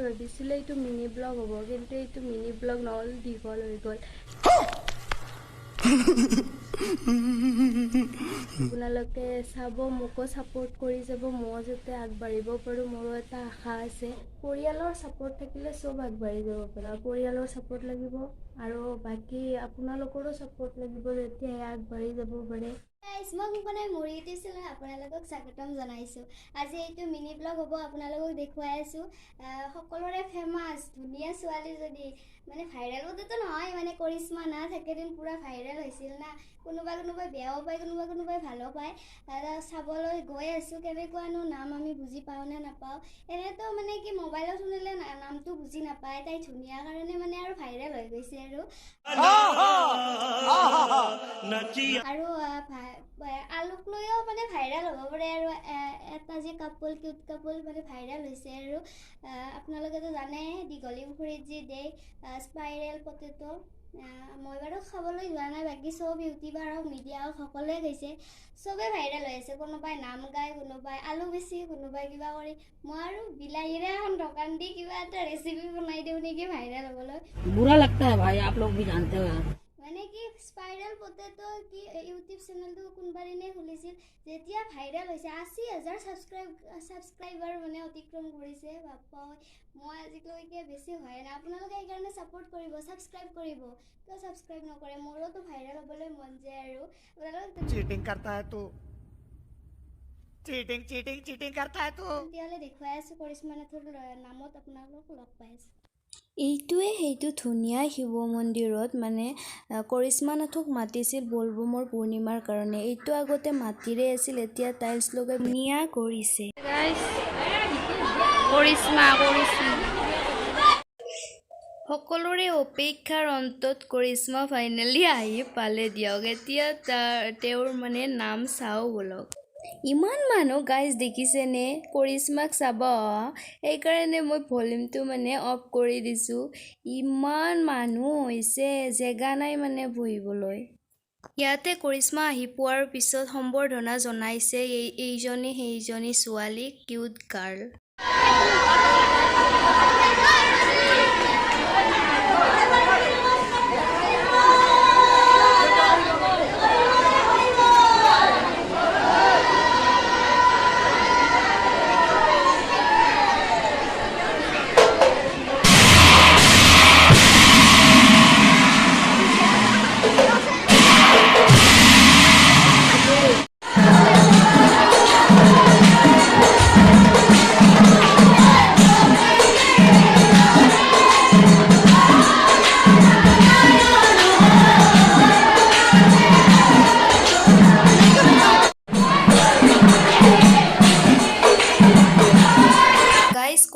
ভাবিছিলোঁ এইটো mini blog হ'ব, কিন্তু এইটো মিনি ব্লগ নহ'ল, দীঘল হৈ গ'ল। আপোনালোকে চাব, মোকো ছাপোৰ্ট কৰি যাব, মই যাতে আগবাঢ়িব পাৰোঁ, মোৰো এটা আশা আছে। পৰিয়ালৰ ছাপোৰ্ট থাকিলে চব আগবাঢ়ি যাব পাৰে। পৰিয়ালৰ ছাপোৰ্ট লাগিব আৰু বাকী আপোনালোকৰো ছাপোৰ্ট লাগিব, তেতিয়াহে আগবাঢ়ি যাব পাৰে। মই মানে মোৰ ইউটিউব চেনেল আপোনালোকক স্বাগতম জনাইছোঁ। আজি এইটো মিনি ব্লগ হ'ব, আপোনালোকক দেখুৱাই আছোঁ। সকলোৰে ফেমাছ ধুনীয়া ছোৱালীজনী, মানে ভাইৰেল হ'বতো নহয়, মানে কৰিশ্মা নাথ একেদিন পূৰা ভাইৰেল হৈছিল না। কোনোবাই বেয়াও পায়, কোনোবাই ভালো পায়। চাবলৈ গৈ আছোঁ, কেনেকুৱানো নাম আমি বুজি পাওঁ নে নাপাওঁ। এনেতো মানে কি মোবাইলত শুনিলে নামটো বুজি নাপায়, তাই ধুনীয়া কাৰণে মানে আৰু ভাইৰেল হৈ গৈছে আৰু আলুক লৈও মানে ভাইৰেল হ'ব পাৰে আৰু এটা যে কাপল, কিউট কাপল মানে ভাইৰেল হৈছে আৰু আপোনালোকেতো জানে দীঘলী পুখুৰীত যি দেই স্পাইৰেল পটেটো। মই বাৰু খাবলৈ যোৱা নাই, বাকী চব ইউটিউবাৰ হওক, মিডিয়া হওক, সকলোৱে গৈছে, চবেই ভাইৰেল হৈ আছে। কোনোবাই নাম গায়, কোনোবাই আলু বেছি, কোনোবাই কিবা কৰি। মই আৰু বিলাহীৰে এখন দোকান দি কিবা এটা ৰেচিপি বনাই দিওঁ নেকি ভাইৰেল হ'বলৈ। बुरा लगता है भाई, आप लोग भी जानते हो यार। মানে কি স্পাইৰেল পটেটো কি ইউটিউব চেনেলটো কোনোবা দিনে খুলিছিল, যেতিয়া ভাইৰেল হৈছে 80,000 ছাবস্ক্ৰাইবাৰ মানে অতিক্ৰম কৰিছে। বাপ্পা, মই আজিলৈকে বেছি হোৱাই নাই। আপোনালোকে সেইকাৰণে ছাপোৰ্ট কৰিব, ছাবস্ক্ৰাইব কৰিব। কিয় ছাবস্ক্ৰাইব নকৰে? মোৰোতো ভাইৰেল হ'বলৈ মন যায় আৰু चीटिंग करता है तू, चीटिंग करता है तू। তেতিয়াহ'লে দেখুৱাই আছোঁ, কৰিশ্মা নাথৰ নামত আপোনালোকক লগ পাই আছোঁ। এইটোৱে সেইটো ধুনীয়া শিৱ মন্দিৰত মানে কৰিশ্মা নাথক মাতিছিল বলবমৰ পূৰ্ণিমাৰ কাৰণে। এইটো আগতে মাটিৰে আছিল, এতিয়া টাইলছ লগাই ধুনীয়া কৰিছে। কৰিশ্মা সকলোৰে অপেক্ষাৰ অন্তত কৰিশ্মা ফাইনেলি আহি পালে দিয়ক। এতিয়া তেওঁৰ মানে নাম চাওঁ বলক। ইমান মানুহ গাইজ দেখিছেনে কৰিশ্মাক চাব, সেইকাৰণে মই ভলিউমটো মানে অফ কৰি দিছোঁ। ইমান মানুহ হৈছে, জেগা নাই মানে বহিবলৈ। ইয়াতে কৰিশ্মা আহি পোৱাৰ পিছত সম্বৰ্ধনা জনাইছে এইজনী সেইজনী ছোৱালী, কিউট গাৰ্ল।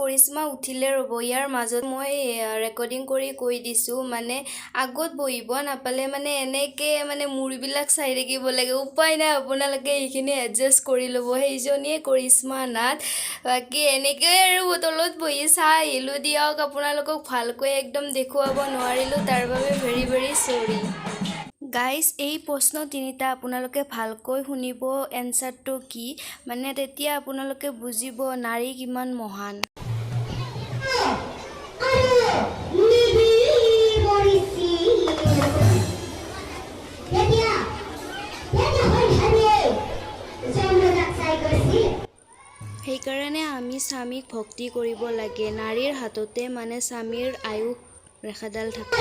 কৰিশ্মা উঠিলে ৰ'ব, ইয়াৰ মাজত মই ৰেকৰ্ডিং কৰি কৈ দিছোঁ, মানে আগত বহিব নাপালে মানে এনেকৈ মানে মূৰবিলাক চাই থাকিব লাগে। উপায় নাই, আপোনালোকে এইখিনি এডজাষ্ট কৰি ল'ব। সেইজনীয়ে কৰিশ্মা নাথ, বাকী এনেকৈ আৰু তলত বহি চাই আহিলোঁ দিয়ক। আপোনালোকক ভালকৈ একদম দেখুৱাব নোৱাৰিলোঁ, তাৰ বাবে ভেৰি ভেৰি চৰি গাইজ। এই প্ৰশ্ন তিনিটা আপোনালোকে ভালকৈ শুনিব, এনচাৰটো কি, মানে তেতিয়া আপোনালোকে বুজিব নাৰী কিমান মহান। সেইকাৰণে আমি স্বামীক ভক্তি কৰিব লাগে। নাৰীৰ হাততে মানে স্বামীৰ আয়ুস ৰেখাডাল থাকে।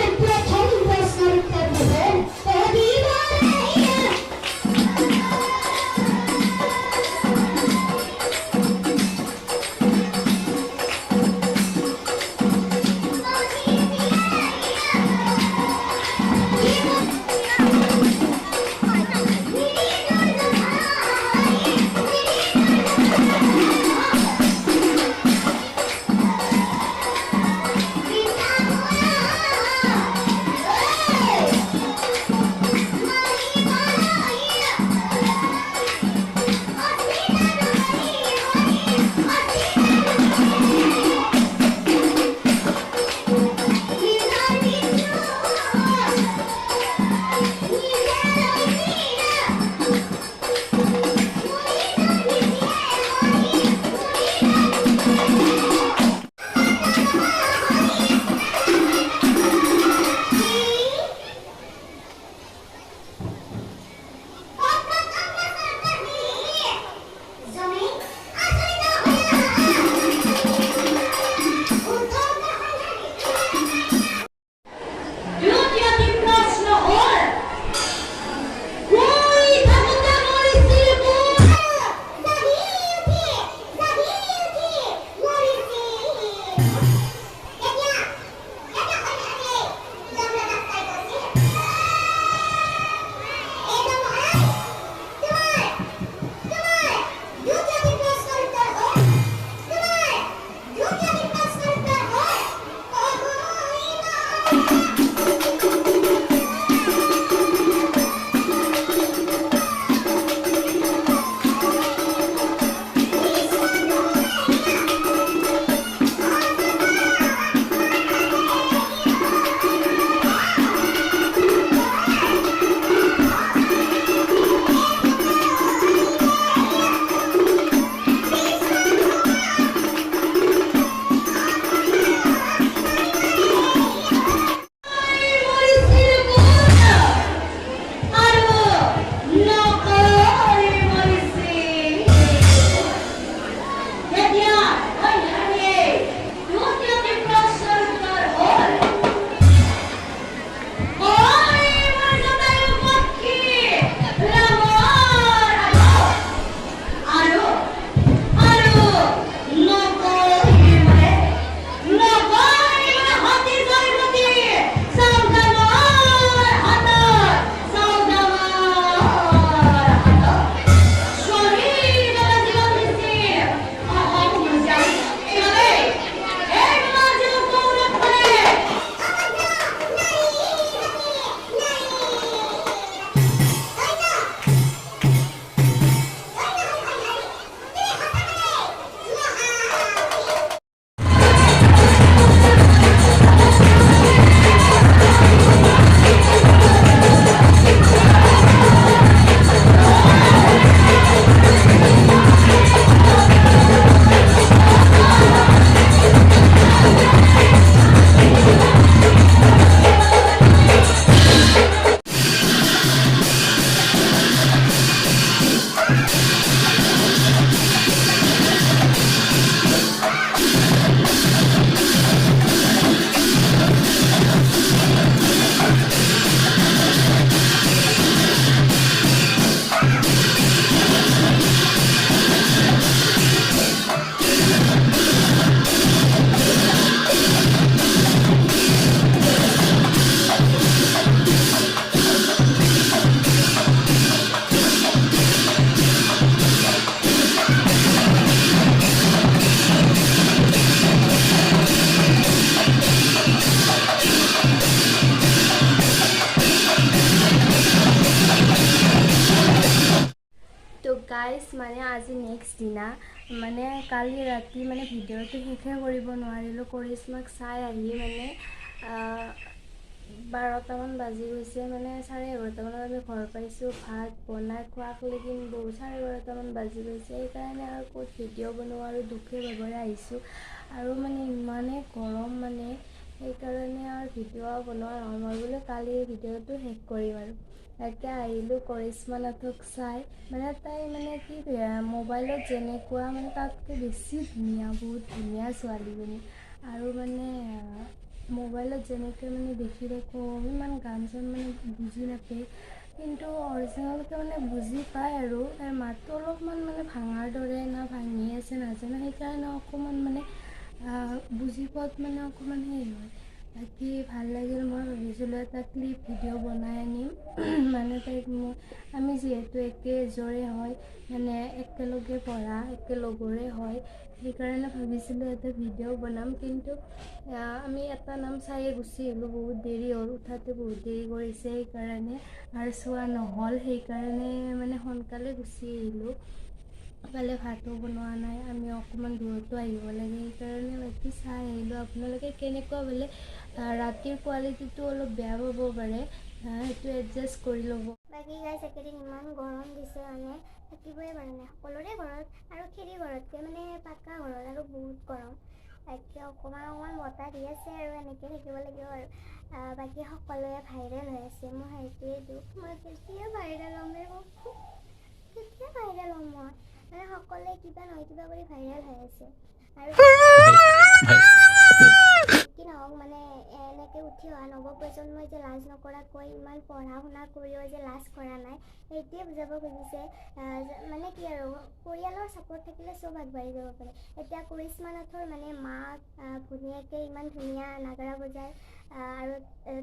মানে আজি নেক্সট দিনা মানে কালি ৰাতি মানে ভিডিঅ'টো শেষে কৰিব নোৱাৰিলোঁ। কৰিশ্মাক চাই আহি মানে 12টামান বাজি গৈছে, মানে 11:30মানত আমি ঘৰ পাইছোঁ। ভাত বনাই খোৱাকলৈকে 12:30মান বাজি গৈছে। সেইকাৰণে আৰু ক'ত ভিডিঅ' বনোৱা আৰু দুখে ভাগৰে আহিছোঁ। আৰু মানে ইমানেই গৰম মানে সেইকাৰণে আৰু ভিডিঅ' বনোৱা নহ'ল। মই বোলো কালি ভিডিঅ'টো শেষ কৰিম আৰু তাকে আহিলোঁ কৰিশ্মা নাথক চাই। মানে তাই মানে কি মোবাইলত যেনেকুৱা মানে তাতকৈ বেছি ধুনীয়া, বহুত ধুনীয়া ছোৱালীজনী। আৰু মানে মোবাইলত যেনেকৈ মানে দেখি থাকোঁ ইমান গান চান মানে বুজি নাপায়, কিন্তু অৰিজিনেলকৈ মানে বুজি পায় আৰু তাইৰ মাতটো অলপমান মানে ভাঙাৰ দৰে না ভাঙি আছে নাজানো, সেইকাৰণে অকণমান মানে বুজি পোৱাত মানে অকণমান সেই হয়। বাকী ভাল লাগিল। মই ভাবিছিলোঁ এটা ক্লিপ ভিডিঅ' বনাই আনিম মানে তাইক আমি যিহেতু একে এজৰে হয়, মানে একেলগে পঢ়া একেলগৰে হয়, সেইকাৰণে ভাবিছিলোঁ এটা ভিডিঅ' বনাম। কিন্তু আমি এটা নাম চায়ে গুচি আহিলোঁ। বহুত দেৰি হ'ল, উঠাতে বহুত দেৰি কৰিছে, সেইকাৰণে আৰু চোৱা নহ'ল। সেইকাৰণে মানে সোনকালে গুচি আহিলোঁ। ইফালে ভাতো বনোৱা নাই, আমি অকণমান দূৰতো আহিব লাগে, সেইকাৰণে বাকী চাই আহিলোঁ। আপোনালোকে কেনেকুৱা বোলে ৰাতিৰ কোৱালিটিটো অলপ বেয়া পাব পাৰে, সেইটো এডজাষ্ট কৰি ল'ব। বাকী গাইজ একেদিন ইমান গৰম দিছে, মানে থাকিবই পৰা নাই সকলোৰে ঘৰত, আৰু খেৰী ঘৰতকৈ মানে পাকা ঘৰত আৰু বহুত গৰম। তাকে অকণমান বতাহ দি আছে আৰু এনেকৈ থাকিব লাগিব আৰু। বাকী সকলোৱে ভাইৰেল হৈ আছে, মোৰ সেইটোৱে দুখ। মই কেতিয়া ভাইৰেল হ'ম কেতিয়া ভাইৰেল হ'ম মই, মানে সকলোৱে কিবা নহয় কিবা কৰি ভাইৰেল হৈ আছে। আৰু কি নহওক মানে এনেকৈ উঠি অহা নৱপ্ৰজন্মই যে লাজ নকৰাকৈ ইমান পঢ়া শুনা কৰিও যে লাজ কৰা নাই, সেইটোৱে বুজাব খুজিছে। মানে কি আৰু পৰিয়ালৰ ছাপোৰ্ট থাকিলে চব আগবাঢ়ি যাব পাৰে। এতিয়া কৰিশ্মা নাথৰ মানে মাক ভনীয়েকে ইমান ধুনীয়া নাগাৰা বজায়, আৰু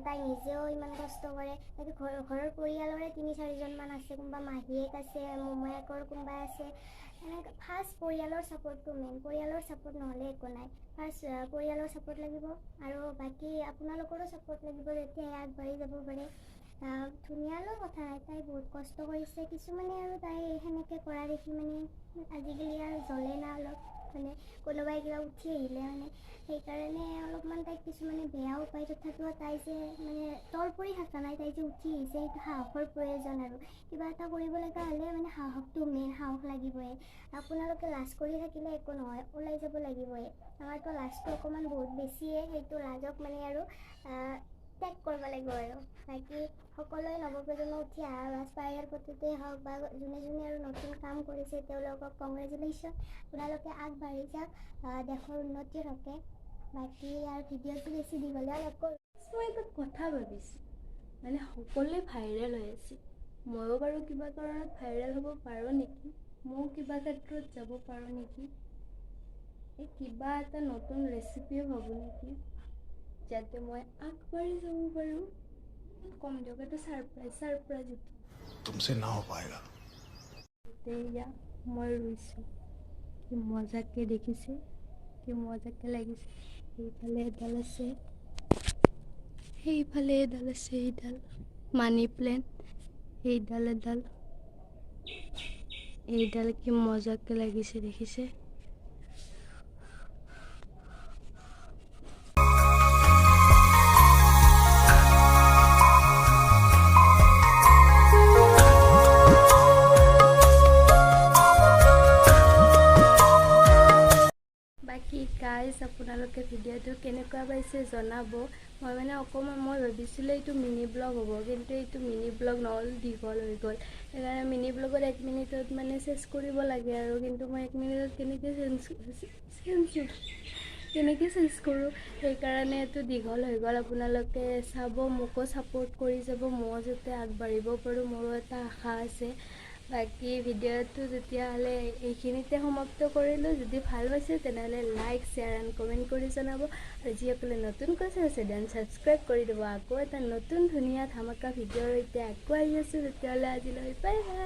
তাই নিজেও ইমান কষ্ট কৰে। তাকে ঘৰৰ পৰিয়ালৰে 3-4জনমান আছে, কোনোবা মাহীয়েক আছে, মোমায়েকৰ কোনোবা আছে। এনেকৈ ফাৰ্ষ্ট পৰিয়ালৰ ছাপোৰ্টটো মেইন, পৰিয়ালৰ ছাপোৰ্ট নহ'লে একো নাই। ফাৰ্ষ্ট পৰিয়ালৰ ছাপোৰ্ট লাগিব, আৰু বাকী আপোনালোকৰো ছাপোৰ্ট লাগিব, তেতিয়াহে আগবাঢ়ি যাব পাৰে। ধুনীয়ালৈ কথা নাই, তাই বহুত কষ্ট কৰিছে। কিছুমানে আৰু তাই সেনেকৈ কৰা দেখি মানে আজিকালি আৰু জ্বলে না অলপ, মানে কোনোবাই কিবা উঠি আহিলে মানে সেইকাৰণে অলপমান তাইক কিছুমানে বেয়াও পায়। তথাপিও তাই যে মানে তল পৰি থকা নাই, তাই যে উঠি আহিছে, সেইটো সাহসৰ প্ৰয়োজন। আৰু কিবা এটা কৰিব লগা হ'লে মানে সাহসটো মেইন, সাহস লাগিবই। আপোনালোকে লাজ কৰি থাকিলে একো নহয়, ওলাই যাব লাগিবই। আমাৰতো লাজটো অকণমান বহুত বেছিয়ে, সেইটো লাজক মানে আৰু ত্যাগ কৰিব লাগিব। আৰু বাকী সকলোৱে নৱপ্ৰজন্ম উঠি অহা বা স্পাইৰেল পদ্ধতিতে হওক বা যোনে যোনে আৰু নতুন কাম কৰিছে তেওঁলোকক কংগ্ৰেচুলেশ্যন। আপোনালোকে আগবাঢ়ি যাওক, দেশৰ উন্নতি হকে। বাকী আৰু ভিডিঅ'টো বেছি দীঘলীয়া নকৰোঁ। মই এটা কথা ভাবিছোঁ, মানে সকলোৱে ভাইৰেল হৈ আছে, ময়ো বাৰু কিবা কাৰণত ভাইৰেল হ'ব পাৰোঁ নেকি, ময়ো কিবা ক্ষেত্ৰত যাব পাৰোঁ নেকি, এই কিবা এটা নতুন ৰেচিপিও ভাবোঁ নেকি, যাতে মই আগবাঢ়ি যাব পাৰোঁ। কম দিয়ক, এইটো ছাৰপ্ৰাইজ तुमसे ना हो पाएगा। এতিয়া মই ৰুইছোঁ, কি মজাকৈ দেখিছে, কি মজাকৈ লাগিছে। সেইফালে এডাল আছে, সেইফালে এডাল আছে, এইডাল মানি প্লেণ্ট, এইডাল এডাল, এইডাল কি মজাকৈ লাগিছে দেখিছে। বাকী গাইজ আপোনালোকে ভিডিঅ'টো কেনেকুৱা পাইছে জনাব। মই মানে অকণমান মই ভাবিছিলোঁ এইটো মিনি ব্লগ হ'ব, কিন্তু এইটো মিনি ব্লগ নহ'ল, দীঘল হৈ গ'ল। সেইকাৰণে মিনি ব্লগত 1 মিনিটত মানে চেঞ্জ কৰিব লাগে আৰু, কিন্তু মই 1 মিনিটত কেনেকৈ চেঞ্জ কৰোঁ, সেইকাৰণে এইটো দীঘল হৈ গ'ল। আপোনালোকে চাব, মোকো ছাপোৰ্ট কৰি যাব, ময়ো যাতে আগবাঢ়িব পাৰোঁ, মোৰো এটা আশা আছে। বাকী ভিডিঅ'টো তেতিয়াহ'লে এইখিনিতে সমাপ্ত কৰিলোঁ। যদি ভাল পাইছে তেনেহ'লে লাইক, শ্বেয়াৰ এণ্ড কমেণ্ট কৰি জনাব, আৰু যিসকলে নতুনকৈ চাইছে দেন ছাবস্ক্ৰাইব কৰি দিব। আকৌ এটা নতুন ধুনীয়া ধামাকা ভিডিঅ'ৰ সৈতে আকৌ আহি আছোঁ, তেতিয়াহ'লে আজিলৈ বাই বাই।